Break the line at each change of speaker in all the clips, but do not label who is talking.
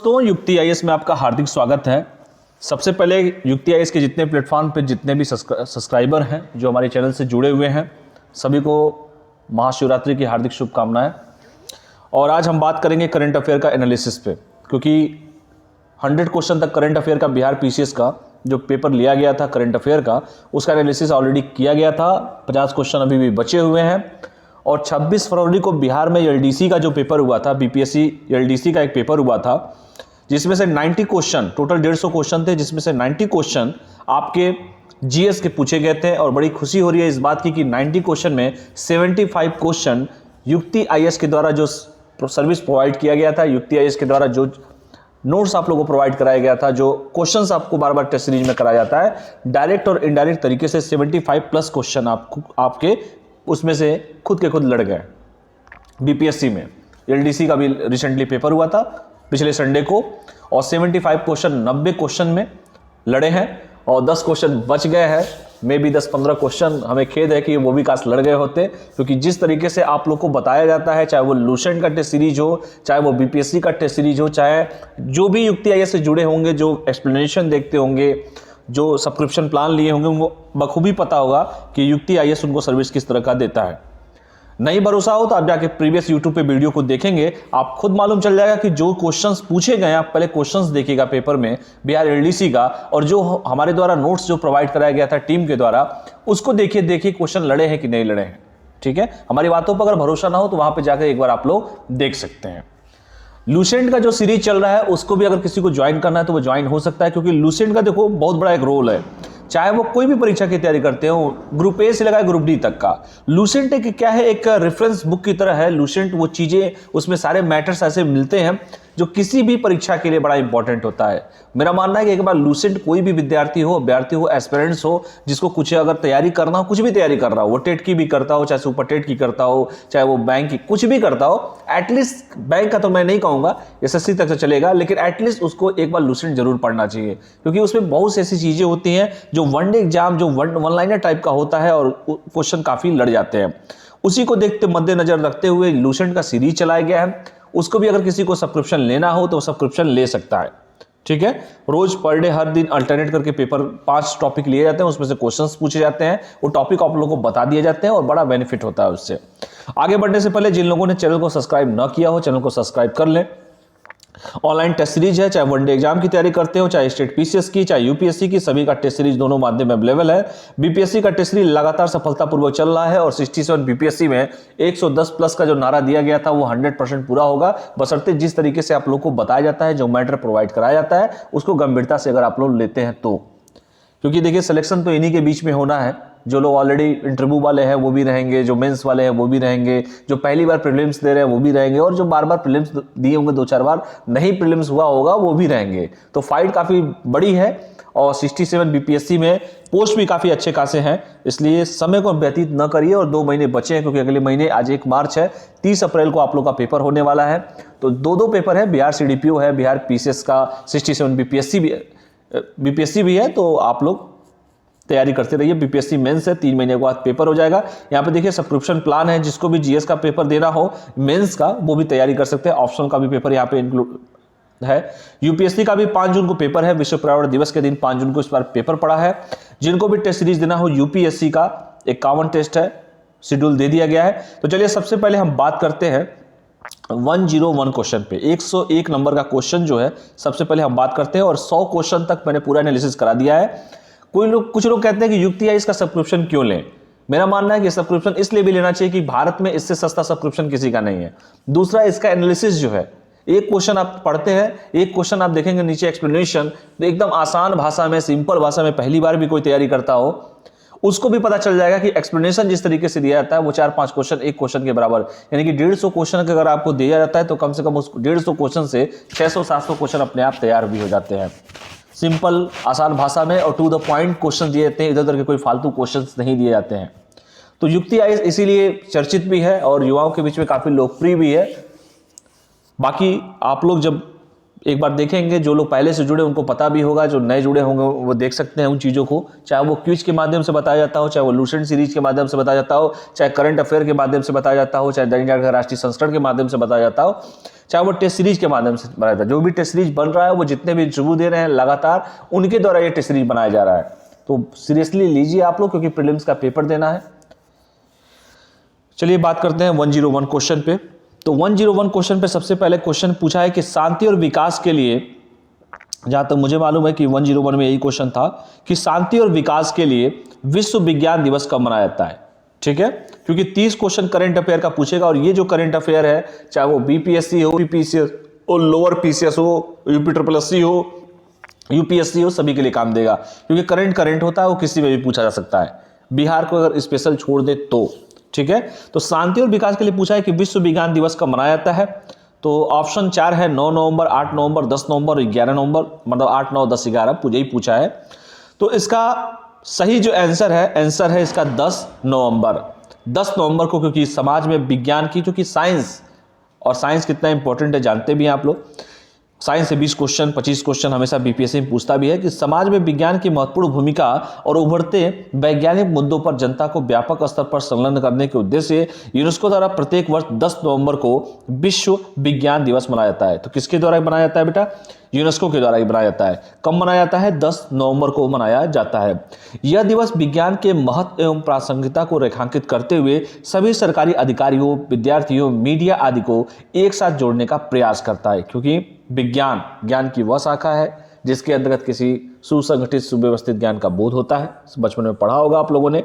दोस्तों, युक्ति आईएएस में आपका हार्दिक स्वागत है। सबसे पहले युक्ति आईएएस के जितने प्लेटफॉर्म पे जितने भी सब्सक्राइबर हैं जो हमारे चैनल से जुड़े हुए हैं, सभी को महाशिवरात्रि की हार्दिक शुभकामनाएं। और आज हम बात करेंगे करंट अफेयर का एनालिसिस पे, क्योंकि 100 क्वेश्चन तक करंट अफेयर का बिहार पीसीएस का जो पेपर लिया गया था करंट अफेयर का, उसका एनालिसिस ऑलरेडी किया गया था। 50 क्वेश्चन अभी भी बचे हुए हैं। और 26 फरवरी को बिहार में एलडीसी का जो पेपर हुआ था, बीपीएससी एलडीसी का एक पेपर हुआ था, जिसमें से 90 क्वेश्चन, टोटल 150 क्वेश्चन थे, जिसमें से 90 क्वेश्चन आपके जीएस के पूछे गए थे। और बड़ी खुशी हो रही है इस बात की कि 90 क्वेश्चन में 75 क्वेश्चन युक्ति आईएएस के द्वारा जो सर्विस प्रोवाइड किया गया था, युक्ति आईएएस के द्वारा जो नोट्स आप लोगों को प्रोवाइड कराया गया था, जो क्वेश्चंस आपको बार बार टेस्ट सीरीज में कराया जाता है, डायरेक्ट और इनडायरेक्ट तरीके से 75 प्लस क्वेश्चन आपके उसमें से खुद के खुद लड़ गए बीपीएससी में। एलडीसी का भी रिसेंटली पेपर हुआ था पिछले संडे को, और 75 क्वेश्चन 90 क्वेश्चन में लड़े हैं और 10 क्वेश्चन बच गए हैं। मे भी 10-15 क्वेश्चन हमें खेद है कि वो भी काश लड़ गए होते, क्योंकि जिस तरीके से आप लोग को बताया जाता है, चाहे वो लूसेंट का टेस्ट सीरीज हो, चाहे वो बीपीएससी का टेस्ट सीरीज हो, चाहे जो भी युक्ति आईएएस से जुड़े होंगे, जो एक्सप्लेनेशन देखते होंगे, जो सब्सक्रिप्शन प्लान लिए होंगे, उनको बखूबी पता होगा कि युक्ति आईएएस उनको सर्विस किस तरह का देता है। नहीं भरोसा हो तो आप जाके प्रीवियस यूट्यूब पे वीडियो को देखेंगे, आप खुद मालूम चल जाएगा कि जो क्वेश्चंस पूछे गए, आप पहले क्वेश्चंस देखिएगा पेपर में बिहार एलडीसी का, और जो हमारे द्वारा नोट्स जो प्रोवाइड कराया गया था टीम के द्वारा, उसको देखिए क्वेश्चन लड़े हैं कि नहीं लड़े हैं। ठीक है, हमारी बातों पर अगर भरोसा ना हो तो वहां पर जाकर एक बार आप लोग देख सकते हैं। लूसेंट का जो सीरीज चल रहा है उसको भी अगर किसी को ज्वाइन करना है तो वो ज्वाइन हो सकता है, क्योंकि लूसेंट का देखो बहुत बड़ा एक रोल है। चाहे वो कोई भी परीक्षा की तैयारी करते हो, ग्रुप ए से लगाए ग्रुप डी तक का, लूसेंट एक क्या है, एक रेफरेंस बुक की तरह है। लूसेंट वो चीजें, उसमें सारे मैटर्स ऐसे मिलते हैं जो किसी भी परीक्षा के लिए बड़ा इंपॉर्टेंट होता है। मेरा मानना है कि एक बार लूसेंट कोई भी विद्यार्थी हो, एस्पिरेंट्स हो, जिसको कुछ अगर तैयारी करना हो, कुछ भी तैयारी कर रहा हो, वो टेट की भी करता हो, चाहे सुपर टेट की करता हो, चाहे वो बैंक की कुछ भी करता हो, एटलीस्ट बैंक का तो मैं नहीं कहूंगा, एसएससी तक से चलेगा, लेकिन एटलीस्ट उसको एक बार लूसेंट जरूर पढ़ना चाहिए, क्योंकि उसमें बहुत सी ऐसी चीजें होती हैं जो वनडे एग्जाम, जो वन लाइनर टाइप का होता है और क्वेश्चन काफी लड़ जाते हैं। उसी को देखते मद्देनजर रखते हुए लूसेंट का सीरीज चलाया गया है। उसको भी अगर किसी को सब्सक्रिप्शन लेना हो तो सब्सक्रिप्शन ले सकता है। ठीक है, रोज पर डे हर दिन अल्टरनेट करके पेपर 5 टॉपिक लिए जाते हैं, उसमें से क्वेश्चंस पूछे जाते हैं, वो टॉपिक आप लोगों को बता दिए जाते हैं और बड़ा बेनिफिट होता है उससे। आगे बढ़ने से पहले जिन लोगों ने चैनल को सब्सक्राइब न किया हो, चैनल को सब्सक्राइब कर लें। ऑनलाइन टेस्ट सीरीज है, चाहे वनडे एग्जाम की तैयारी करते हो, चाहे स्टेट पीसीएस की, चाहे यूपीएससी की, सभी का टेस्ट सीरीज दोनों माध्यम में अवेलेबल है। बीपीएससी का टेस्ट सीरीज लगातार सफलतापूर्वक चल रहा है और 67 बीपीएससी में 110 प्लस का जो नारा दिया गया था वो 100% पूरा होगा, बशर्ते जिस तरीके से आप लोग को बताया जाता है, जो मैटर प्रोवाइड कराया जाता है, उसको गंभीरता से अगर आप लोग लेते हैं तो। क्योंकि देखिए, सिलेक्शन तो इन्हीं के बीच में होना है। जो लोग ऑलरेडी इंटरव्यू वाले हैं वो भी रहेंगे, जो मेंस वाले हैं वो भी रहेंगे, जो पहली बार प्रीलिम्स दे रहे हैं वो भी रहेंगे, और जो बार बार प्रीलिम्स दिए होंगे, 2-4 बार नहीं प्रीलिम्स हुआ होगा वो भी रहेंगे। तो फाइट काफ़ी बड़ी है और 67 बीपीएससी में पोस्ट भी काफ़ी अच्छे खासे हैं, इसलिए समय को व्यतीत न करिए। और 2 महीने बचे हैं, क्योंकि अगले महीने, आज 1 मार्च है, 30 अप्रैल को आप लोग का पेपर होने वाला है। तो 2 पेपर है, बिहार सीडीपीओ है, बिहार पीसीएस का 67 बीपीएससी भी है, तो आप लोग तैयारी करते रहिए। बीपीएससी मेंस है, 3 महीने के बाद पेपर हो जाएगा। यहाँ पे देखिए सब्सक्रिप्शन प्लान है, जिसको भी जीएस का पेपर देना हो, मेंस का, वो भी तैयारी कर सकते हैं। ऑप्शनल का भी पेपर यहाँ पे इंक्लूड है। यूपीएससी का भी 5 जून को पेपर है, विश्व पर्यावरण दिवस के दिन 5 जून को इस बार पेपर पड़ा है। जिनको भी टेस्ट सीरीज देना हो, यूपीएससी का 51 टेस्ट है, शेड्यूल दे दिया गया है। तो चलिए सबसे पहले हम बात करते हैं 101 क्वेश्चन पे, 101 नंबर का क्वेश्चन जो है, सबसे पहले हम बात करते हैं। और 100 क्वेश्चन तक मैंने पूरा एनालिसिस करा दिया है। कुछ लोग कहते हैं कि युक्ति आईएएस का सब्सक्रिप्शन क्यों लें। मेरा मानना है कि सब्सक्रिप्शन इसलिए भी लेना चाहिए कि भारत में इससे सस्ता सब्सक्रिप्शन किसी का नहीं है। दूसरा, इसका एनालिसिस जो है, एक क्वेश्चन आप पढ़ते हैं, एक क्वेश्चन आप देखेंगे नीचे एक्सप्लेनेशन, तो एकदम आसान भाषा में, सिंपल भाषा में, पहली बार भी कोई तैयारी करता हो उसको भी पता चल जाएगा कि एक्सप्लेनेशन जिस तरीके से दिया जाता है वो 4-5 क्वेश्चन एक क्वेश्चन के बराबर, यानी कि 150 क्वेश्चन अगर आपको दिया जाता है तो कम से कम उस 150 क्वेश्चन से 600-700 क्वेश्चन अपने आप तैयार भी हो जाते हैं। सिंपल आसान भाषा में और टू द पॉइंट क्वेश्चन दिए जाते हैं, इधर उधर के कोई फालतू क्वेश्चंस नहीं दिए जाते हैं। तो युक्ति आईएएस इसीलिए चर्चित भी है और युवाओं के बीच में काफी लोकप्रिय भी है। बाकी आप लोग जब एक बार देखेंगे, जो लोग पहले से जुड़े उनको पता भी होगा, जो नए जुड़े होंगे वो देख सकते हैं उन चीज़ों को, चाहे वो क्विज के माध्यम से बताया जाता हो, चाहे वो लूसेंट सीरीज के माध्यम से बताया जाता हो, चाहे करंट अफेयर के माध्यम से बताया जाता हो, चाहे दैनिक जागरण राष्ट्रीय संस्करण के माध्यम से बताया जाता हो, चाहे वो टेस्ट सीरीज के माध्यम से बनाया जाता है। जो भी टेस्ट सीरीज बन रहा है, वो जितने भी इंटरव्यू दे रहे हैं लगातार, उनके द्वारा ये टेस्ट सीरीज बनाया जा रहा है। तो सीरियसली लीजिए आप लोग, क्योंकि प्रीलिम्स का पेपर देना है। चलिए बात करते हैं 101 क्वेश्चन पे। तो 101 क्वेश्चन पे सबसे पहले क्वेश्चन पूछा है कि शांति और विकास के लिए, जहां तक मुझे मालूम है कि 101 में यही क्वेश्चन था कि शांति और विकास के लिए विश्व विज्ञान दिवस कब मनाया जाता है। ठीक है, क्योंकि 30 क्वेश्चन करंट अफेयर का पूछेगा, और ये जो करंट अफेयर है, चाहे वो बीपीएससी हो, पीपीसीएस हो, लोअर पीसीएस हो, यूपीएससी हो, यूपीएससी हो, सभी के लिए काम देगा, क्योंकि करंट होता है, वो किसी में भी पूछा जा सकता है, बिहार को अगर स्पेशल छोड़ दे तो। ठीक है, तो शांति और विकास के लिए पूछा है कि विश्व विज्ञान दिवस कब मनाया जाता है। तो ऑप्शन 4 है 9 नवंबर, 8 नवंबर, 10 नवंबर और 11 नवंबर, मतलब 8, 9, 10, 11 यही पूछा है। तो इसका सही जो आंसर है इसका 10 नवंबर। 10 नवंबर को, क्योंकि समाज में विज्ञान की, क्योंकि साइंस कितना इंपॉर्टेंट है जानते भी हैं आप लोग। साइंस से 20 क्वेश्चन, 25 क्वेश्चन हमेशा बीपीएससी में पूछता भी है कि समाज में विज्ञान की महत्वपूर्ण भूमिका और उभरते वैज्ञानिक मुद्दों पर जनता को व्यापक स्तर पर संलग्न करने के उद्देश्य से यूनेस्को द्वारा प्रत्येक वर्ष 10 नवंबर को विश्व विज्ञान दिवस मनाया जाता है। तो किसके द्वारा मनाया जाता है बेटा? यूनेस्को के द्वारा ही मनाया जाता है। कब मनाया जाता है? 10 नवंबर को मनाया जाता है। यह दिवस विज्ञान के महत्व एवं प्रासंगिकता को रेखांकित करते हुए सभी सरकारी अधिकारियों, विद्यार्थियों, मीडिया आदि को एक साथ जोड़ने का प्रयास करता है, क्योंकि ज्ञान की वह शाखा है जिसके अंतर्गत किसी सुसंगठित सुव्यवस्थित ज्ञान का बोध होता है। बचपन में पढ़ा होगा आप लोगों ने।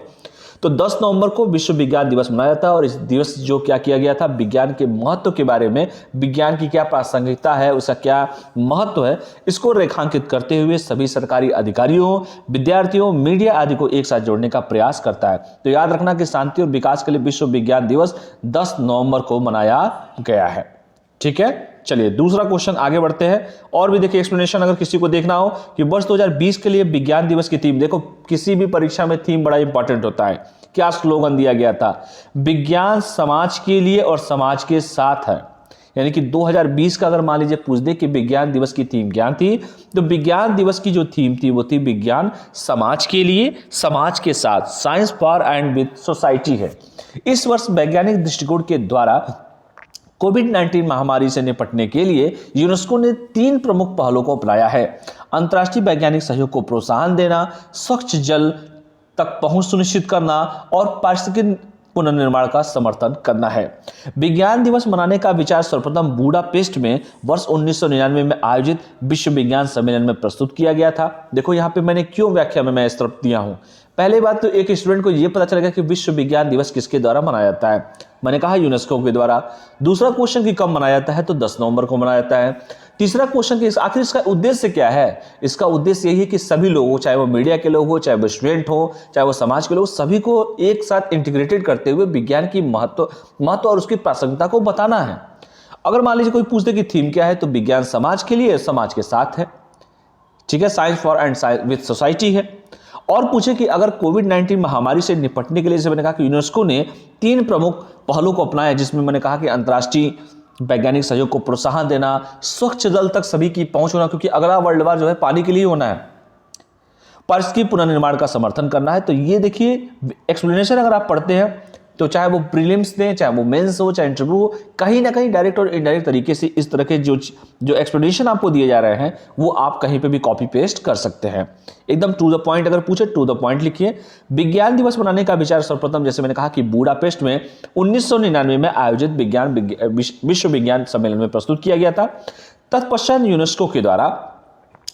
तो 10 नवंबर को विश्व विज्ञान दिवस मनाया जाता है, और इस दिवस जो क्या किया गया था, विज्ञान के महत्व के बारे में, विज्ञान की क्या प्रासंगिकता है, उसका क्या महत्व है, इसको रेखांकित करते हुए सभी सरकारी अधिकारियों, विद्यार्थियों, मीडिया आदि को एक साथ जोड़ने का प्रयास करता है। तो याद रखना कि शांति और विकास के लिए विश्व विज्ञान दिवस 10 नवंबर को मनाया गया है। ठीक है, चलिए दूसरा क्वेश्चन आगे बढ़ते हैं। और भी देखिए एक्सप्लेनेशन अगर किसी को देखना हो कि वर्ष 2020 के लिए विज्ञान दिवस की थीम, देखो किसी भी परीक्षा में थीम बड़ा इंपॉर्टेंट होता है। क्या स्लोगन दिया गया था? विज्ञान समाज के लिए और समाज के साथ है। यानी कि 2020 का अगर मान लीजिए पूछ दे कि विज्ञान दिवस की थीम क्या थी, तो विज्ञान दिवस की जो थीम थी वो थी विज्ञान समाज के लिए, समाज के साथ, science for and with society है। इस वर्ष वैज्ञानिक दृष्टिकोण के द्वारा कोविड-19 महामारी से निपटने के लिए यूनेस्को ने 3 प्रमुख पहलों को अपनाया है। अंतर्राष्ट्रीय वैज्ञानिक सहयोग को प्रोत्साहन देना, स्वच्छ जल तक पहुंच सुनिश्चित करना और पारिस्थितिक पुनर्निर्माण का समर्थन करना है। विज्ञान दिवस मनाने का विचार सर्वप्रथम बुडापेस्ट में वर्ष 1999 में आयोजित विश्व विज्ञान सम्मेलन में प्रस्तुत किया गया था। देखो यहाँ पे मैंने क्यों व्याख्या में मैं इस तरफ दिया हूं। पहली बात तो एक स्टूडेंट को यह पता चलेगा कि विश्व विज्ञान दिवस किसके द्वारा मनाया जाता है। मैंने कहा यूनेस्को के द्वारा। दूसरा क्वेश्चन कि कब मनाया जाता है, तो 10 नवंबर को मनाया जाता है। तीसरा क्वेश्चन कि आखिर इसका उद्देश्य क्या है? इसका उद्देश्य यही है कि सभी लोगों, चाहे वो मीडिया के लोग हो, चाहे वो स्टूडेंट हो, चाहे वो समाज के लोग, सभी को एक साथ इंटीग्रेटेड करते हुए विज्ञान की महत्व और उसकी प्रासंगिकता को बताना है। अगर मान लीजिए कोई पूछते कि थीम क्या है, तो विज्ञान समाज के लिए, समाज के साथ है। ठीक है, science for and with society है। और पूछे कि अगर कोविड-19 महामारी से निपटने के लिए, जैसे मैंने कहा कि यूनेस्को ने 3 प्रमुख पहलों को अपनाया, जिसमें मैंने कहा कि अंतर्राष्ट्रीय वैज्ञानिक सहयोग को प्रोत्साहन देना, स्वच्छ जल तक सभी की पहुंच होना, क्योंकि अगला वर्ल्ड वार जो है पानी के लिए होना है, पारिस्थितिक पुनर्निर्माण का समर्थन करना है। तो ये देखिए एक्सप्लेनेशन अगर आप पढ़ते हैं तो चाहे वो प्रीलिम्स दें, चाहे वो मेंस हो, चाहे इंटरव्यू हो, कहीं ना कहीं डायरेक्ट और इनडायरेक्ट तरीके से इस तरह के जो एक्सप्लेनेशन आपको दिए जा रहे हैं वो आप कहीं पे भी कॉपी पेस्ट कर सकते हैं। एकदम टू द पॉइंट अगर पूछे, टू द पॉइंट लिखिए। विज्ञान दिवस मनाने का विचार सर्वप्रथम, जैसे मैंने कहा कि बुडापेस्ट में 1999 में आयोजित विश्व विज्ञान सम्मेलन में प्रस्तुत किया गया था। तत्पश्चात यूनेस्को के द्वारा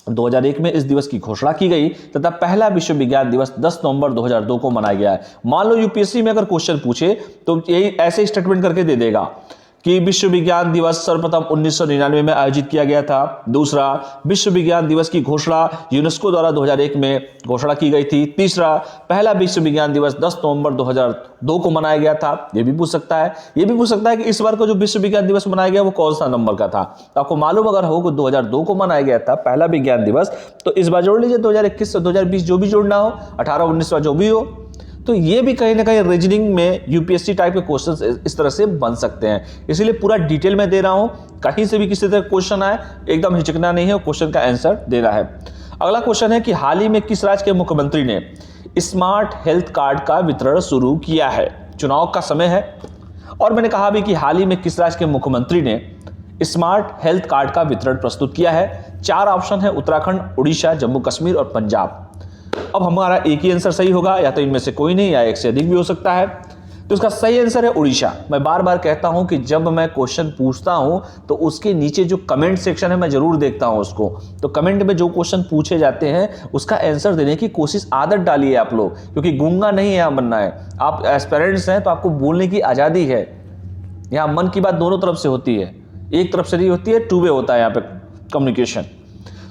2001 में इस दिवस की घोषणा की गई तथा पहला विश्व विज्ञान दिवस 10 नवंबर 2002 को मनाया गया है। मान लो यूपीएससी में अगर क्वेश्चन पूछे तो यही ऐसे स्टेटमेंट करके दे देगा कि विश्व विज्ञान दिवस सर्वप्रथम 1999 में आयोजित किया गया था। दूसरा, विश्व विज्ञान दिवस की घोषणा यूनेस्को द्वारा 2001 में घोषणा की गई थी। तीसरा, पहला विश्व विज्ञान दिवस 10 नवंबर 2002 को मनाया गया था। ये भी पूछ सकता है। ये भी पूछ सकता है कि इस बार को जो विश्व विज्ञान दिवस मनाया गया वो कौन सा नंबर का था। तो आपको मालूम अगर हो कि 2002 को मनाया गया था पहला विज्ञान दिवस, तो इस बार जोड़ लीजिए 2021 से 2020 जो भी जोड़ना हो, 18, 19 जो भी हो। तो ये भी कहीं ना कहीं रीजनिंग में यूपीएससी टाइप के क्वेश्चन इस तरह से बन सकते हैं, इसीलिए पूरा डिटेल में दे रहा हूं। कहीं से भी किसी तरह क्वेश्चन आए एकदम हिचकना नहीं है, क्वेश्चन का आंसर देना है। अगला क्वेश्चन है कि हाल ही में किस राज्य के मुख्यमंत्री ने स्मार्ट हेल्थ कार्ड का वितरण शुरू किया है? चुनाव का समय है और मैंने कहा भी कि हाल ही में किस राज्य के मुख्यमंत्री ने स्मार्ट हेल्थ कार्ड का वितरण प्रस्तुत किया है। 4 ऑप्शन है, उत्तराखंड, उड़ीसा, जम्मू कश्मीर और पंजाब। अब हमारा एक ही आंसर सही होगा, या तो इनमें से कोई नहीं या एक से अधिक भी हो सकता है। तो इसका सही आंसर है उड़ीसा। मैं बार बार कहता हूं कि जब मैं क्वेश्चन पूछता हूं तो उसके नीचे जो कमेंट सेक्शन है मैं जरूर देखता हूं उसको, तो कमेंट में जो क्वेश्चन पूछे जाते हैं उसका आंसर देने की कोशिश आदत डालिए आप लोग, क्योंकि गूंगा नहीं यहां बनना है। आप एस्पिरेंट्स हैं तो आपको बोलने की आजादी है। यहाँ मन की बात दोनों तरफ से होती है, एक तरफ से नहीं होती है, टू वे होता है यहाँ पे कम्युनिकेशन।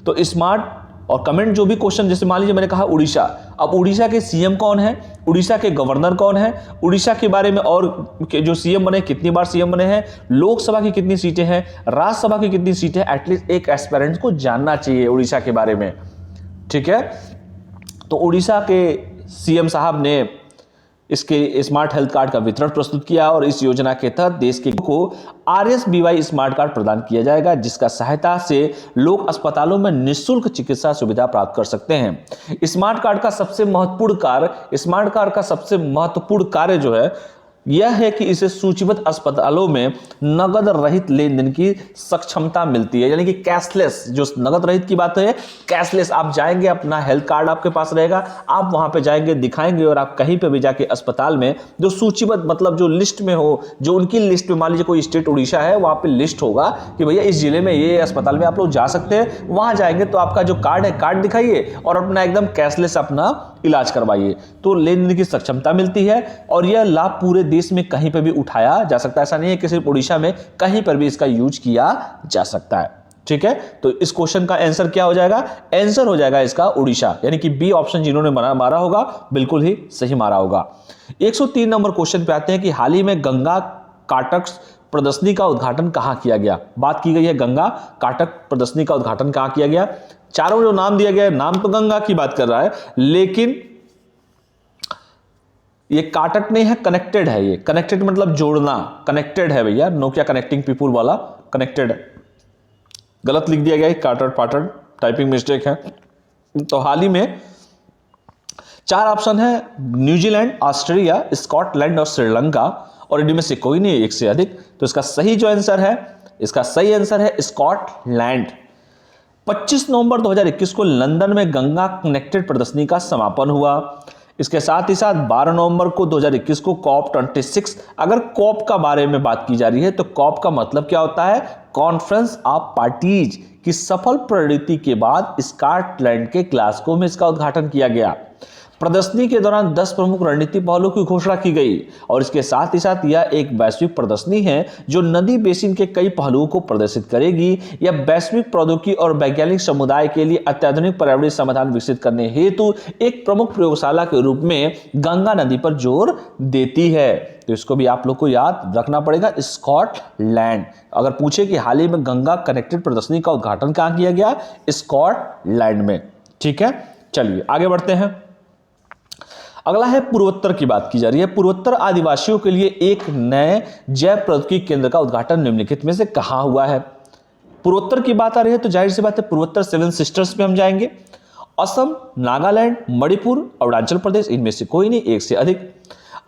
तो स्मार्ट और कमेंट जो भी क्वेश्चन, जैसे मान लीजिए मैंने कहा उड़ीसा, अब उड़ीसा के सीएम कौन है, उड़ीसा के गवर्नर कौन है, उड़ीसा के बारे में और जो सीएम बने कितनी बार सीएम बने हैं, लोकसभा की कितनी सीटें हैं, राज्यसभा की कितनी सीटें, एटलीस्ट एक एस्पिरेंट को जानना चाहिए उड़ीसा के बारे में। ठीक है, तो उड़ीसा के सीएम साहब ने इसके स्मार्ट हेल्थ कार्ड का वितरण प्रस्तुत किया और इस योजना के तहत देश के को RSBY स्मार्ट कार्ड प्रदान किया जाएगा, जिसका सहायता से लोग अस्पतालों में निःशुल्क चिकित्सा सुविधा प्राप्त कर सकते हैं। स्मार्ट कार्ड का सबसे महत्वपूर्ण कार्य जो है यह है कि इसे सूचीबद्ध अस्पतालों में नगद रहित लेन देन की सक्षमता मिलती है, यानी कि कैशलेस। जो नगद रहित की बात है, कैशलेस। आप जाएंगे, अपना हेल्थ कार्ड आपके पास रहेगा, आप वहां पे जाएंगे, दिखाएंगे और आप कहीं पे भी जाके अस्पताल में जो सूचीबद्ध, मतलब जो लिस्ट में हो, जो उनकी लिस्ट में, मान लीजिए कोई स्टेट उड़ीसा है, वहां पे लिस्ट होगा कि भैया इस जिले में ये अस्पताल में आप लोग जा सकते हैं। वहां जाएंगे तो आपका जो कार्ड है, कार्ड दिखाइए और अपना एकदम कैशलेस अपना इलाज करवाइए, तो लेन देन की सक्षमता मिलती है। और यह लाभ पूरे देश में कहीं पर भी उठाया जा सकता है, ऐसा नहीं है कि सिर्फ उड़ीसा में, कहीं पर भी इसका यूज किया जा सकता है। ठीक है, तो इस क्वेश्चन का आंसर क्या हो जाएगा? आंसर हो जाएगा इसका उड़ीसा, यानी कि बी ऑप्शन जिन्होंने मारा होगा बिल्कुल ही सही मारा होगा। 103 नंबर क्वेश्चन पे आते हैं कि हाल ही में गंगा काटक प्रदर्शनी का उद्घाटन कहां किया गया? बात की गई है गंगा काटक प्रदर्शनी का उद्घाटन कहां किया गया? चारों जो नाम दिया गया है, नाम तो गंगा की बात कर रहा है, लेकिन ये काटक नहीं है, कनेक्टेड है। ये कनेक्टेड मतलब जोड़ना, कनेक्टेड है भैया, नोकिया कनेक्टिंग पीपुल वाला कनेक्टेड है। गलत लिख दिया गया है, काटक पाटक, टाइपिंग मिस्टेक है। तो हाल ही में 4 ऑप्शन है, न्यूजीलैंड, ऑस्ट्रेलिया, स्कॉटलैंड और श्रीलंका, और इनमें से कोई नहीं, एक से अधिक। तो इसका सही जो आंसर है, इसका सही आंसर है स्कॉटलैंड। 25 नवंबर 2021 को लंदन में गंगा कनेक्टेड प्रदर्शनी का समापन हुआ। इसके साथ ही साथ 12 नवंबर को 2021 को COP26, अगर COP का बारे में बात की जा रही है तो COP का मतलब क्या होता है? कॉन्फ्रेंस ऑफ पार्टीज की सफल प्रगति के बाद स्कॉटलैंड के ग्लासगो में इसका उद्घाटन किया गया। प्रदर्शनी के दौरान 10 प्रमुख रणनीतिक पहलुओं की घोषणा की गई और इसके साथ ही साथ यह एक वैश्विक प्रदर्शनी है जो नदी बेसिन के कई पहलुओं को प्रदर्शित करेगी। यह वैश्विक प्रौद्योगिकी और वैज्ञानिक समुदाय के लिए अत्याधुनिक पर्यावरणीय समाधान विकसित करने हेतु एक प्रमुख प्रयोगशाला के रूप में गंगा नदी पर जोर देती है। तो इसको भी आप लोग को याद रखना पड़ेगा, स्कॉटलैंड। अगर पूछे कि हाल ही में गंगा कनेक्टेड प्रदर्शनी का उद्घाटन कहां किया गया? स्कॉटलैंड में। ठीक है, चलिए आगे बढ़ते हैं। अगला है पूर्वोत्तर की बात की जा रही है। पूर्वोत्तर आदिवासियों के लिए एक नए जैव प्रौद्योगिकी केंद्र का उद्घाटन निम्नलिखित में से कहां हुआ है? पूर्वोत्तर की बात आ रही है तो जाहिर सी बात है पूर्वोत्तर 7 सिस्टर्स पे हम जाएंगे। असम, नागालैंड, मणिपुर, अरुणाचल प्रदेश, इनमें से कोई नहीं, एक से अधिक।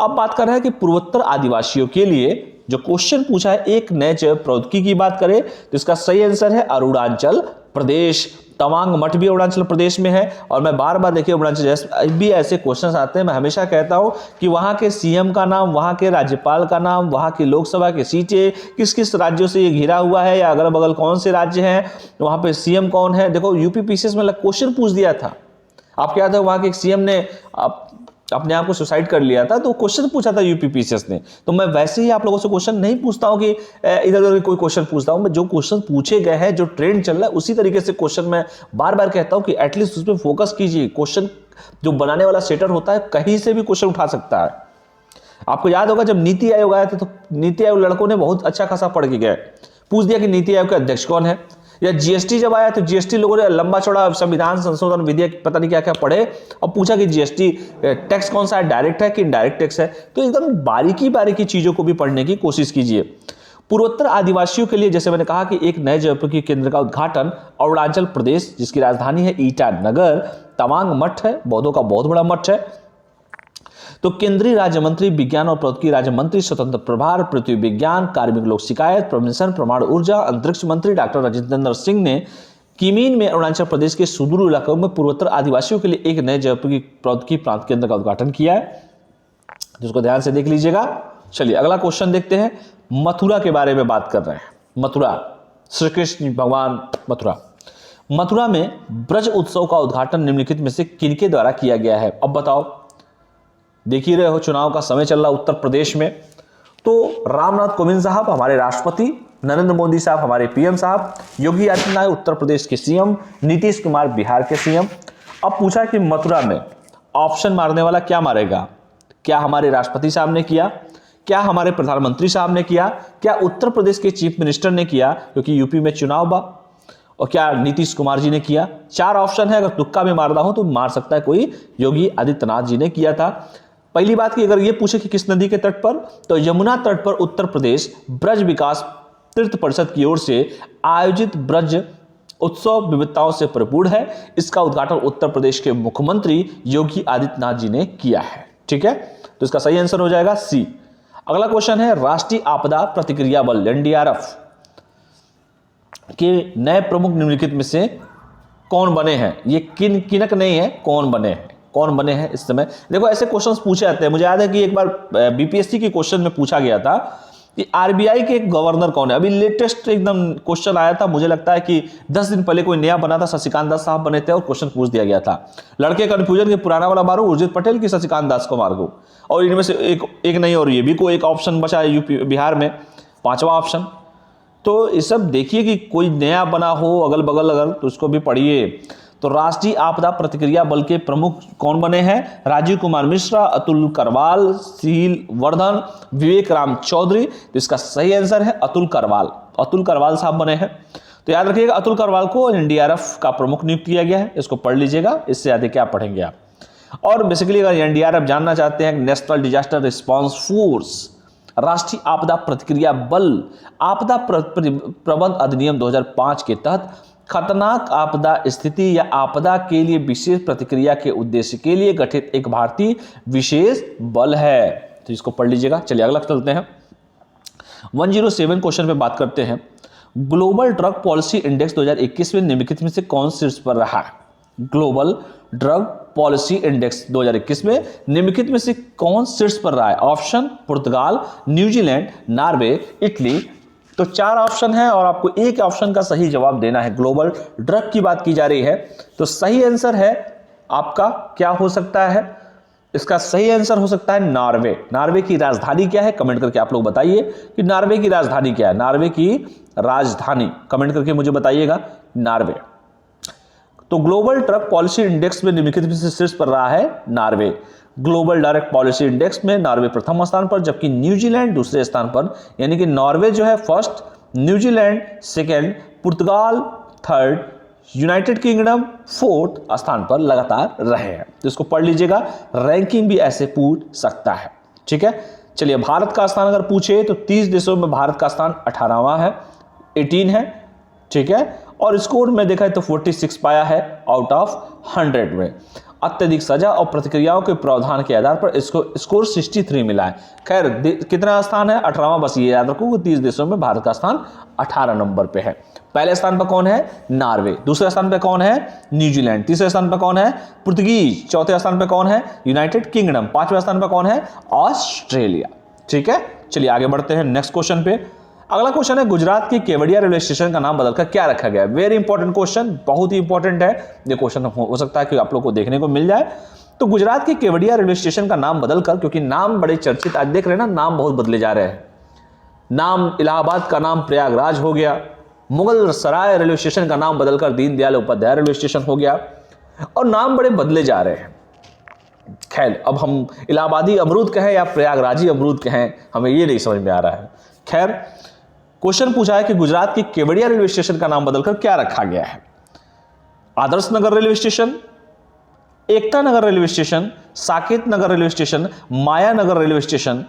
अब बात कर रहे हैं कि पूर्वोत्तर आदिवासियों के लिए जो क्वेश्चन पूछा है, एक नए जैव प्रौद्योगिकी की बात करें तो इसका सही आंसर है अरुणाचल प्रदेश। तवांग मठ भी अरुणाचल प्रदेश में है। और मैं बार बार देखिए अरुणाचल भी ऐसे क्वेश्चंस आते हैं, मैं हमेशा कहता हूं कि वहां के सीएम का नाम, वहां के राज्यपाल का नाम, वहां की लोकसभा की सीटें, किस किस राज्यों से ये घिरा हुआ है या अगल बगल कौन से राज्य हैं, वहां पे सीएम कौन है। देखो यूपी पीसीएस में क्वेश्चन पूछ दिया था, आपके याद है वहां के सीएम ने अपने आप को सुसाइड कर लिया था, तो क्वेश्चन पूछा था यूपी पीसीएस ने। तो मैं वैसे ही आप लोगों से क्वेश्चन नहीं पूछता हूं कि इधर उधर कोई क्वेश्चन पूछता हूं, मैं जो क्वेश्चन पूछे गए हैं, जो ट्रेंड चल रहा है उसी तरीके से क्वेश्चन मैं बार बार कहता हूं कि एटलीस्ट उस पर फोकस कीजिए। क्वेश्चन जो बनाने वाला सेटर होता है कहीं से भी क्वेश्चन उठा सकता है। आपको याद होगा जब नीति आयोग आया था तो नीति आयोग लड़कों ने बहुत अच्छा खासा पढ़ के गए, पूछ दिया कि नीति आयोग के अध्यक्ष कौन है, या जीएसटी जब आया तो जीएसटी लोगों ने लंबा चौड़ा संविधान संशोधन विधेयक पता नहीं क्या क्या पढ़े और पूछा कि जीएसटी टैक्स कौन सा है, डायरेक्ट है कि इनडायरेक्ट टैक्स है। तो एकदम बारीकी बारीकी चीजों को भी पढ़ने की कोशिश कीजिए। पूर्वोत्तर आदिवासियों के लिए जैसे मैंने कहा कि एक नए जयपुर के केंद्र का उद्घाटन अरुणाचल प्रदेश, जिसकी राजधानी है ईटानगर, तवांग मठ है, बौद्धों का बहुत बड़ा मठ है। तो केंद्रीय राज्य मंत्री विज्ञान और प्रौद्योगिकी राज्य मंत्री स्वतंत्र प्रभार पृथ्वी विज्ञान कार्मिक लोक शिकायत प्रमिशन परमाणु ऊर्जा अंतरिक्ष मंत्री डॉक्टर राजेंद्र सिंह ने किमीन में अरुणाचल प्रदेश के सुदूर इलाकों में पूर्वोत्तर आदिवासियों के लिए एक नए जयपुर की प्रौद्योगिकी प्रांत केंद्र का उद्घाटन किया है, जिसको ध्यान से देख लीजिएगा। चलिए अगला क्वेश्चन देखते हैं। मथुरा के बारे में बात कर रहे हैं। मथुरा, श्री कृष्ण भगवान मथुरा में ब्रज उत्सव का उद्घाटन निम्नलिखित में से किनके द्वारा किया गया है? अब बताओ, देख ही रहे हो चुनाव का समय चल रहा उत्तर प्रदेश में, तो रामनाथ कोविंद साहब हमारे राष्ट्रपति, नरेंद्र मोदी साहब हमारे पीएम साहब, योगी आदित्यनाथ उत्तर प्रदेश के सीएम, नीतीश कुमार बिहार के सीएम। अब पूछा कि मथुरा में ऑप्शन मारने वाला क्या मारेगा? क्या हमारे राष्ट्रपति साहब ने किया, क्या हमारे प्रधानमंत्री साहब ने किया, क्या उत्तर प्रदेश के चीफ मिनिस्टर ने किया क्योंकि यूपी में चुनाव बा, और क्या नीतीश कुमार जी ने किया? 4 ऑप्शन है, अगर तुक्का में मारना हो तो मार सकता है कोई योगी आदित्यनाथ जी ने किया था। पहली बात कि अगर ये पूछे कि किस नदी के तट पर, तो यमुना तट पर उत्तर प्रदेश ब्रज विकास तीर्थ परिषद की ओर से आयोजित ब्रज उत्सव विविधताओं से परिपूर्ण है। इसका उद्घाटन उत्तर प्रदेश के मुख्यमंत्री योगी आदित्यनाथ जी ने किया है। ठीक है, तो इसका सही आंसर हो जाएगा सी। अगला क्वेश्चन है, राष्ट्रीय आपदा प्रतिक्रिया बल एनडीआरएफ के नए प्रमुख निम्नलिखित में से कौन बने हैं? ये किनक नहीं है, कौन बने हैं, कौन बने हैं इस समय। देखो ऐसे क्वेश्चंस पूछे जाते हैं। मुझे याद है कि एक बार बीपीएससी के क्वेश्चन में पूछा गया था कि आरबीआई के गवर्नर कौन है। अभी लेटेस्ट एकदम क्वेश्चन आया था, मुझे लगता है कि 10 दिन पहले कोई नया बना था, शशिकांत दास साहब बने थे और क्वेश्चन पूछ दिया गया था। लड़के कंफ्यूजन के पुराना वाला मारो उर्जित पटेल की शशिकांत दास को मार दो, और इनमें से एक नहीं, और ये भी कोई एक ऑप्शन बचा है यूपी बिहार में, 5वां ऑप्शन। तो ये सब देखिए कि कोई नया बना हो अगल बगल अगर, तो उसको भी पढ़िए। तो राष्ट्रीय आपदा प्रतिक्रिया बल के प्रमुख कौन बने हैं? राजीव कुमार मिश्रा, अतुल करवाल, सील वर्धन, विवेक राम चौधरी। तो इसका सही आंसर है अतुल करवाल। अतुल करवाल साहब बने हैं। तो याद रखिएगा अतुल करवाल को एनडीआरएफ का प्रमुख नियुक्त किया गया है। इसको पढ़ लीजिएगा, इससे ज्यादा क्या पढ़ेंगे आप। और बेसिकली अगर एनडीआरएफ जानना चाहते हैं, नेशनल डिजास्टर रिस्पॉन्स फोर्स, राष्ट्रीय आपदा प्रतिक्रिया बल आपदा प्रबंध अधिनियम 2005 के तहत खतरनाक आपदा स्थिति या आपदा के लिए विशेष प्रतिक्रिया के उद्देश्य के लिए गठित एक भारतीय विशेष बल है। तो इसको पढ़ लीजिएगा। चलिए अगला चलते हैं। 107 क्वेश्चन पे बात करते हैं। ग्लोबल ड्रग पॉलिसी इंडेक्स 2021 में निम्नलिखित में से कौन शीर्ष पर रहा? ग्लोबल ड्रग पॉलिसी इंडेक्स 2021 में निम्नलिखित में से कौन शीर्ष पर रहा है? ऑप्शन पुर्तगाल, न्यूजीलैंड, नॉर्वे, इटली। तो 4 ऑप्शन है और आपको एक ऑप्शन का सही जवाब देना है। ग्लोबल ड्रग की बात की जा रही है, तो सही आंसर है आपका क्या हो सकता है? इसका सही आंसर हो सकता है नॉर्वे। नॉर्वे की राजधानी क्या है? कमेंट करके आप लोग बताइए कि नॉर्वे की राजधानी क्या है। नॉर्वे की राजधानी कमेंट करके मुझे बताइएगा, नॉर्वे। तो ग्लोबल ड्रग पॉलिसी इंडेक्स में निम्नलिखित में से शीर्ष पर रहा है Norway. Global drug policy index में नॉर्वे प्रथम स्थान पर, जबकि न्यूजीलैंड दूसरे स्थान पर। यानी कि नॉर्वे जो है फर्स्ट, न्यूजीलैंड सेकंड, पुर्तगाल थर्ड, यूनाइटेड किंगडम 4th स्थान पर लगातार रहे हैं। तो इसको पढ़ लीजिएगा, रैंकिंग भी ऐसे पूछ सकता है। ठीक है, चलिए भारत का स्थान अगर पूछे तो 30 देशों में भारत का स्थान 18वां है, 18 है। ठीक है, और स्कोर में देखा है तो 46 पाया है आउट ऑफ 100 में। अत्यधिक सजा और प्रतिक्रियाओं के प्रावधान के आधार पर इसको स्कोर 63 मिला है। खैर कितना स्थान है? 18वां। बस ये याद रखो कि 30 देशों में भारत का स्थान 18 नंबर पे है। पहले स्थान पर कौन है? नॉर्वे। दूसरे स्थान पे कौन है? न्यूजीलैंड। तीसरे स्थान पे कौन है? पुर्तगीज। चौथे स्थान पे कौन है? United Kingdom. 5वें स्थान पे कौन है? ऑस्ट्रेलिया। ठीक है, चलिए आगे बढ़ते हैं नेक्स्ट क्वेश्चन पे। अगला क्वेश्चन है, गुजरात की केवड़िया रेलवे स्टेशन का नाम बदलकर क्या रखा गया? वेरी इंपॉर्टेंट क्वेश्चन, बहुत ही इंपॉर्टेंट है ये क्वेश्चन। हो सकता है कि आप लोग को देखने को मिल जाए। तो गुजरात की केवड़िया रेलवे स्टेशन का नाम बदलकर, क्योंकि नाम बड़े चर्चित, आज देख रहे हैं ना नाम बहुत बदले जा रहे हैं। नाम इलाहाबाद का नाम प्रयागराज हो गया, मुगल सराय रेलवे स्टेशन का नाम बदलकर दीनदयाल उपाध्याय रेलवे स्टेशन हो गया, और नाम बड़े बदले जा रहे हैं। खैर अब हम इलाहाबादी अमरूद कहें या प्रयागराजी अमरूद कहें, हमें ये नहीं समझ में आ रहा है। खैर क्वेश्चन पूछा है कि गुजरात की केवड़िया रेलवे स्टेशन का नाम बदलकर क्या रखा गया है? Adarsh Nagar railway station, Ekta Nagar railway station, Saket Nagar railway station, माया नगर रेलवे स्टेशन।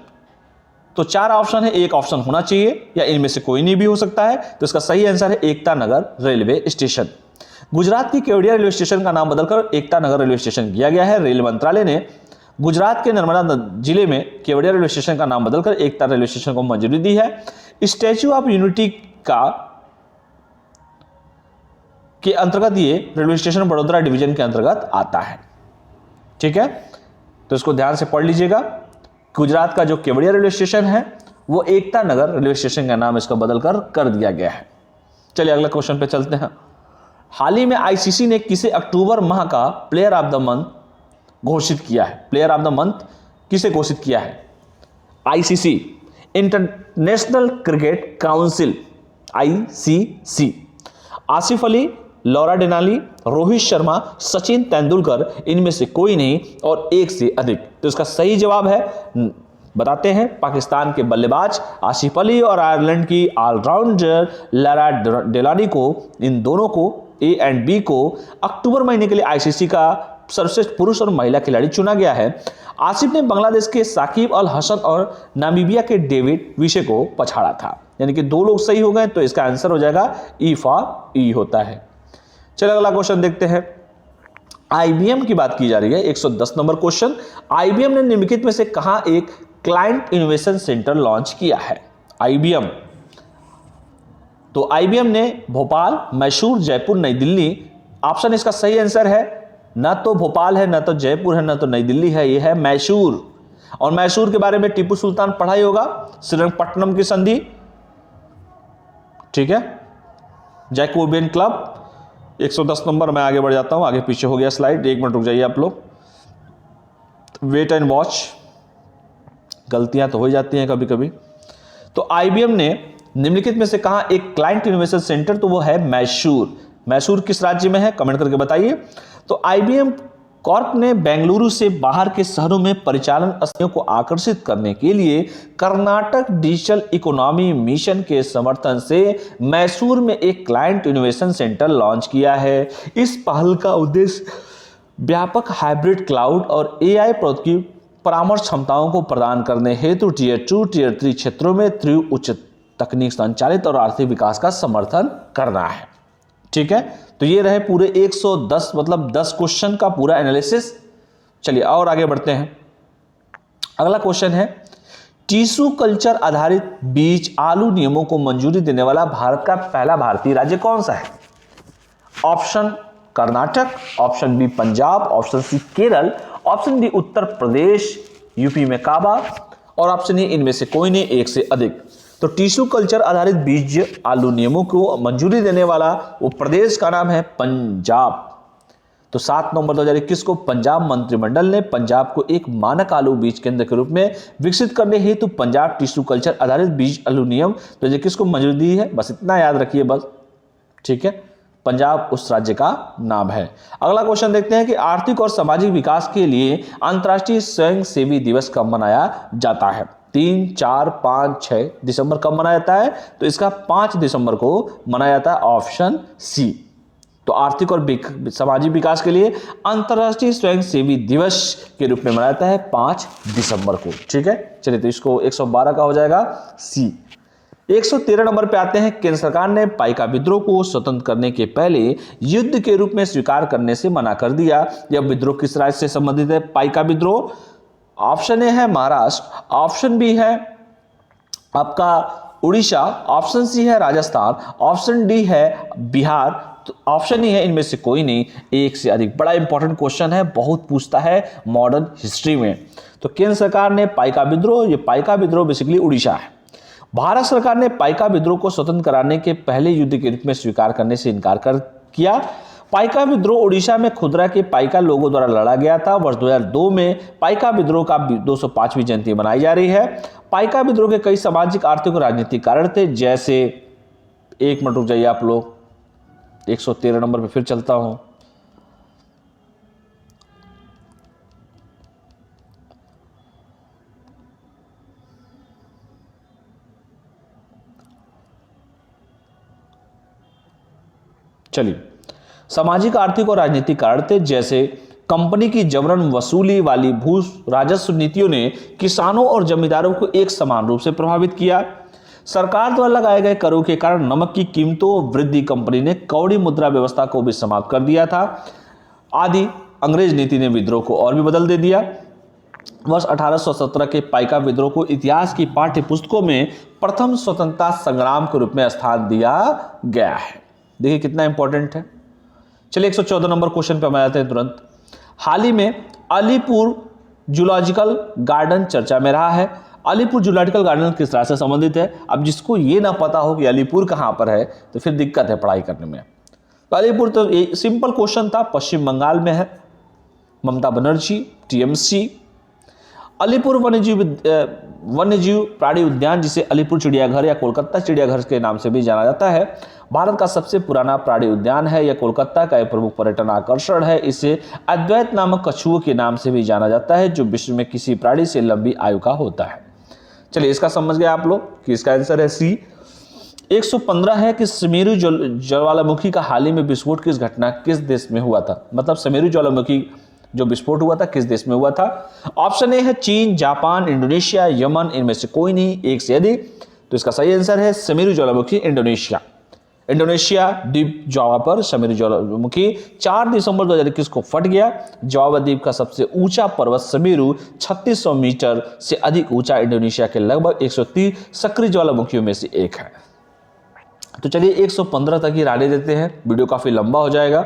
तो चार ऑप्शन है, एक ऑप्शन होना चाहिए या इनमें से कोई नहीं भी हो सकता है। तो इसका सही आंसर है एकता नगर रेलवे स्टेशन। गुजरात की केवड़िया रेलवे स्टेशन का नाम बदलकर एकता नगर रेलवे स्टेशन किया गया है। रेल मंत्रालय ने गुजरात के नर्मदा जिले में केवड़िया रेलवे स्टेशन का नाम बदलकर एकता रेलवे स्टेशन को मंजूरी दी है। स्टैच्यू ऑफ यूनिटी के अंतर्गत ये रेलवे स्टेशन बड़ोदरा डिवीजन के अंतर्गत आता है। ठीक है, तो इसको ध्यान से पढ़ लीजिएगा। गुजरात का जो केवड़िया रेलवे स्टेशन है वो एकता नगर रेलवे स्टेशन का नाम इसका बदलकर कर दिया गया है। चलिए अगला क्वेश्चन पे चलते हैं। हाल ही में आईसीसी ने किसे अक्टूबर माह का प्लेयर ऑफ द मंथ घोषित किया है? प्लेयर ऑफ द मंथ किसे घोषित किया है? ICC, International Cricket Council, ICC. Asif Ali, Laura Denali, Rohit Sharma, Sachin Tendulkar, इनमें से कोई नहीं और एक से अधिक। तो इसका सही जवाब है, बताते हैं, पाकिस्तान के बल्लेबाज आसिफ अली और आयरलैंड की ऑलराउंडर लौरा डेनाली को, इन दोनों को, ए एंड बी को अक्टूबर महीने के लिए आईसीसी का सर्वश्रेष्ठ पुरुष और महिला खिलाड़ी चुना गया है। आसिफ ने बांग्लादेश के साकिब अल हसन और नामीबिया के डेविड विशे को पछाड़ा था। यानी कि दो लोग सही हो गए, तो इसका आंसर हो जाएगा ई फॉर ई होता है। चलिए अगला क्वेश्चन देखते हैं। आईबीएम की बात की जा रही है, 110 नंबर क्वेश्चन। आईबीएम ने निम्नलिखित में से कहां एक क्लाइंट इनोवेशन सेंटर लॉन्च किया है? आईबीएम, तो आईबीएम ने भोपाल, मैसूर, जयपुर, नई दिल्ली। ऑप्शन इसका सही आंसर है, ना तो भोपाल है, ना तो जयपुर है, ना तो नई दिल्ली है, यह है मैसूर। और मैसूर के बारे में टीपू सुल्तान पढ़ा ही होगा, श्रीरंगपट्टनम की संधि। ठीक है, जैकोबियन क्लब। 110 नंबर, मैं आगे बढ़ जाता हूं, आगे पीछे हो गया स्लाइड, 1 मिनट रुक जाइए आप लोग। वेट एंड वॉच, गलतियां तो हो जाती हैं कभी कभी। तो आईबीएम ने निम्नलिखित में से कहा एक क्लाइंट इनोवेशन सेंटर, तो वो है मैसूर। मैसूर किस राज्य में है, कमेंट करके बताइए। तो आईबीएम कॉर्प ने बेंगलुरु से बाहर के शहरों में परिचालन स्थलों को आकर्षित करने के लिए कर्नाटक डिजिटल इकोनॉमी मिशन के समर्थन से मैसूर में एक क्लाइंट इनोवेशन सेंटर लॉन्च किया है। इस पहल का उद्देश्य व्यापक हाइब्रिड क्लाउड और एआई प्रौद्योगिकी परामर्श क्षमताओं को प्रदान करने हेतु टीयर 2, टीयर 3 क्षेत्रों में तीव्र उच्च तकनीक संचालित और आर्थिक विकास का समर्थन करना है। ठीक है, तो ये रहे पूरे 110 मतलब 10 क्वेश्चन का पूरा एनालिसिस। चलिए और आगे बढ़ते हैं। अगला क्वेश्चन है, टिश्यू कल्चर आधारित बीज आलू नियमों को मंजूरी देने वाला भारत का पहला भारतीय राज्य कौन सा है? Option Karnataka, option B Punjab, option C Kerala, option D Uttar Pradesh, UP में काबा, और ऑप्शन ए इनमें से कोई नहीं, एक से अधिक। तो टिश्यू कल्चर आधारित बीज आलू नियमों को मंजूरी देने वाला वो प्रदेश का नाम है पंजाब। तो 7 नवंबर 2021 को पंजाब मंत्रिमंडल ने पंजाब को एक मानक आलू बीज केंद्र के रूप में विकसित करने हेतु पंजाब टिश्यू कल्चर आधारित बीज आलू नियम 2021 को मंजूरी दी है। बस इतना याद रखिए बस। ठीक है, पंजाब उस राज्य का नाम है। अगला क्वेश्चन देखते हैं कि आर्थिक और सामाजिक विकास के लिए अंतर्राष्ट्रीय स्वयंसेवी दिवस कब मनाया जाता है? 3, 4, 5, 6 दिसंबर कब मनाया जाता है? तो इसका 5 दिसंबर को मनाया जाता है, ऑप्शन सी। तो आर्थिक और सामाजिक विकास के लिए अंतर्राष्ट्रीय स्वयंसेवी दिवस के रूप में मनाया जाता है 5 दिसंबर को। ठीक है, चलिए तो इसको 112 का हो जाएगा सी। 113 नंबर पे आते हैं। केंद्र सरकार ने पाइका विद्रोह को स्वतंत्र करने के पहले युद्ध के रूप में स्वीकार करने से मना कर दिया। यह विद्रोह किस राज्य से संबंधित है? पाइका विद्रोह, ऑप्शन ए है महाराष्ट्र, ऑप्शन बी है आपका उड़ीसा, ऑप्शन सी है राजस्थान, ऑप्शन डी है बिहार, तो ऑप्शन ही है इनमें से कोई नहीं, एक से अधिक। बड़ा इंपॉर्टेंट क्वेश्चन है, बहुत पूछता है मॉडर्न हिस्ट्री में। तो केंद्र सरकार ने पाइका विद्रोह, ये पाइका विद्रोह बेसिकली उड़ीसा है। भारत सरकार ने पाइका विद्रोह को स्वतंत्र कराने के पहले युद्ध के रूप में स्वीकार करने से इनकार कर किया। पाइका विद्रोह उड़ीसा में खुदरा के पाइका लोगों द्वारा लड़ा गया था। वर्ष 2002 में पाइका विद्रोह का 205वीं जयंती मनाई जा रही है। पाइका विद्रोह के कई सामाजिक, आर्थिक और राजनीतिक कारण थे, जैसे, 1 मिनट रुक जाइए आप लोग, 113 नंबर पे फिर चलता हूं। चलिए, सामाजिक, आर्थिक और राजनीतिक कारण थे, जैसे कंपनी की जबरन वसूली वाली भू राजस्व नीतियों ने किसानों और जमींदारों को एक समान रूप से प्रभावित किया। सरकार द्वारा लगाए गए करों के कारण नमक की कीमतों वृद्धि, कंपनी ने कौड़ी मुद्रा व्यवस्था को भी समाप्त कर दिया था आदि। अंग्रेज नीति ने विद्रोह को और भी बदल दे दिया। वर्ष 1817 के पाइका विद्रोह को इतिहास की पाठ्य पुस्तकों में प्रथम स्वतंत्रता संग्राम के रूप में स्थान दिया गया है। देखिए कितना इंपॉर्टेंट है। चलिए 114 नंबर क्वेश्चन पे हम आते हैं तुरंत। हाल ही में अलीपुर जूलॉजिकल गार्डन चर्चा में रहा है। अलीपुर जूलॉजिकल गार्डन किस तरह से संबंधित है? अब जिसको ये ना पता हो कि अलीपुर कहां पर है तो फिर दिक्कत है पढ़ाई करने में। तो अलीपुर तो सिंपल क्वेश्चन था, पश्चिम बंगाल में है। ममता बनर्जी, टीएमसी। अलीपुर वन्यजीव प्राणी उद्यान, जिसे अलीपुर चिड़ियाघर या कोलकाता चिड़ियाघर के नाम से भी जाना जाता है, भारत का सबसे पुराना प्राणी उद्यान है। यह कोलकाता का एक प्रमुख पर्यटन आकर्षण है। इसे अद्वैत नामक कछुओं के नाम से भी जाना जाता है, जो विश्व में किसी प्राणी से लंबी आयु का होता है। चलिए, इसका समझ गए आप लोग कि इसका आंसर है सी। 115 है कि सुमेरु ज्वालामुखी का हाल ही में विस्फोट किस घटना किस देश में हुआ था? मतलब सुमेरु ज्वालामुखी जो विस्फोट हुआ था किस देश में हुआ था? ऑप्शन ए है चीन, जापान, इंडोनेशिया, यमन, इनमें से कोई नहीं, एक से अधिक। तो इसका सही आंसर है सुमेरु ज्वालामुखी, इंडोनेशिया। इंडोनेशिया द्वीप जावा पर सुमेरु ज्वालामुखी 4 दिसंबर 2021 को फट गया। जावा द्वीप का सबसे ऊंचा पर्वत सुमेरु 3600 मीटर से अधिक ऊंचा, इंडोनेशिया के लगभग 130 सक्रिय ज्वालामुखियों में से एक है। तो चलिए 115 तक ही रहने देते हैं, वीडियो काफी लंबा हो जाएगा।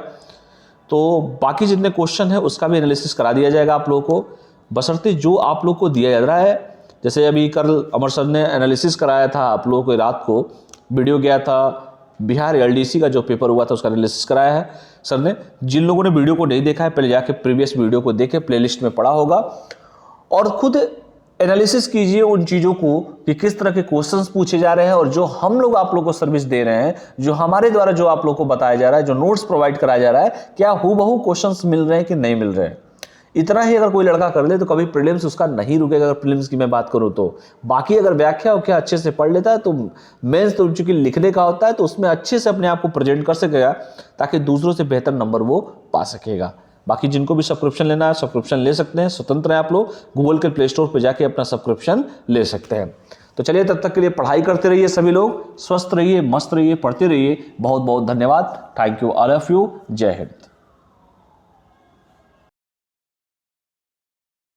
तो बाकी जितने क्वेश्चन है उसका भी एनालिसिस करा दिया जाएगा आप लोगों को, बशर्ते जो आप लोग को दिया जा रहा है। जैसे अभी कल अमर सर ने एनालिसिस कराया था आप लोगों को, रात को वीडियो गया था, बिहार एलडीसी का जो पेपर हुआ था उसका एनालिसिस कराया है सर ने। जिन लोगों ने वीडियो को नहीं देखा है, पहले जाके प्रीवियस वीडियो को देखे, प्लेलिस्ट में पड़ा होगा, और खुद एनालिसिस कीजिए उन चीज़ों को कि किस तरह के क्वेश्चंस पूछे जा रहे हैं, और जो हम लोग आप लोगों को सर्विस दे रहे हैं, जो हमारे द्वारा जो आप लोग को बताया जा रहा है, जो नोट्स प्रोवाइड कराया जा रहा है, क्या हूबहू क्वेश्चंस मिल रहे हैं कि नहीं मिल रहे हैं। इतना ही अगर कोई लड़का कर ले तो कभी प्रीलिम्स उसका नहीं रुकेगा। अगर प्रीलिम्स की मैं बात करूं तो बाकी अगर व्याख्या क्या अच्छे से पढ़ लेता है तो मेंस तो चूंकि लिखने का होता है तो उसमें अच्छे से अपने आप को प्रेजेंट कर सकेगा, ताकि दूसरों से बेहतर नंबर वो पा सकेगा। बाकी जिनको भी सब्सक्रिप्शन लेना है सब्सक्रिप्शन ले सकते हैं, स्वतंत्र है आप लोग, गूगल के प्ले स्टोर पर जाके अपना सब्सक्रिप्शन ले सकते हैं। तो चलिए, तब तक के लिए पढ़ाई करते रहिए सभी लोग, स्वस्थ रहिए, मस्त रहिए, पढ़ते रहिए। बहुत बहुत धन्यवाद। Thank you all of you. जय हिंद।